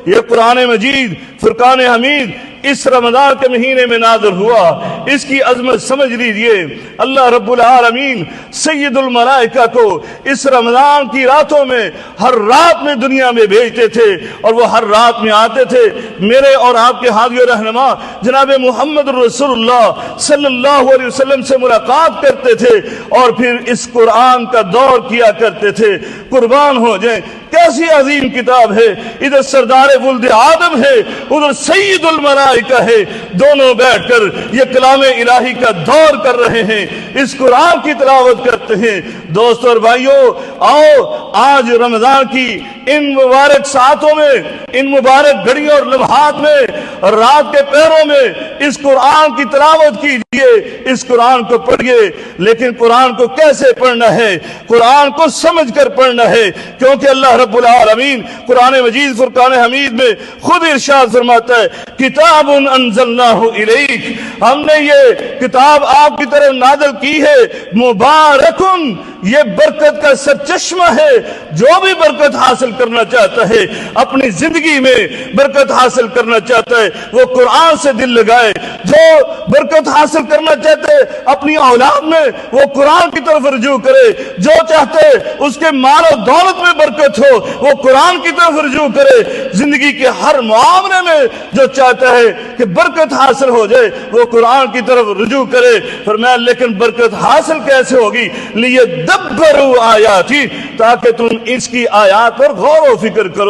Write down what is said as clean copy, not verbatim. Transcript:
یہ قرآن مجید فرقان حمید اس رمضان کے مہینے میں نازل ہوا، اس کی عظمت سمجھ لیجئے۔ اللہ رب العالمین سید الملائکہ کو اس رمضان کی راتوں میں ہر رات میں دنیا میں بھیجتے تھے، اور وہ ہر رات میں آتے تھے، میرے اور آپ کے ہادی و رہنما جناب محمد رسول اللہ صلی اللہ علیہ وسلم سے ملاقات کرتے تھے، اور پھر اس قرآن کا دور کیا کرتے تھے۔ قربان ہو جائیں، کیسی عظیم کتاب ہے، ادھر سردار ولد آدم ہے، ادھر سید الملائکہ ہے، دونوں بیٹھ کر یہ کلام الہی کا دور کر رہے ہیں، اس قرآن کی تلاوت کرتے ہیں۔ دوستو اور بھائیو، آؤ آج رمضان کی ان مبارک ساعتوں میں، ان مبارک گھڑیوں اور لمحات میں، رات کے پہروں میں اس قرآن کی تلاوت کیجئے، اس قرآن کو پڑھیے۔ لیکن قرآن کو کیسے پڑھنا ہے؟ قرآن کو سمجھ کر پڑھنا ہے، کیونکہ اللہ رب العالمین قرآن مجید فرقان حمید میں خود ارشاد فرماتا ہے، کتاب انزلناہ الیک، ہم نے یہ کتاب آپ کی طرف نازل کی ہے، مبارکن، یہ برکت کا سرچشمہ ہے۔ جو بھی برکت حاصل کرنا چاہتا ہے، اپنی زندگی میں برکت حاصل کرنا چاہتا ہے، وہ قرآن سے دل لگائے۔ جو برکت حاصل کرنا چاہتے اپنی اولاد میں، وہ قرآن کی طرف رجوع کرے۔ جو چاہتے اس کے مال و دولت میں برکت ہو، وہ قرآن کی طرف رجوع کرے۔ زندگی کے ہر معاملے میں جو چاہتا ہے کہ برکت حاصل ہو جائے، وہ قرآن کی طرف رجوع کرے۔ فرمایا لیکن برکت حاصل کیسے ہوگی؟ لیدبروا آیاتی، تاکہ تم اس کی آیات پر غور و فکر کرو۔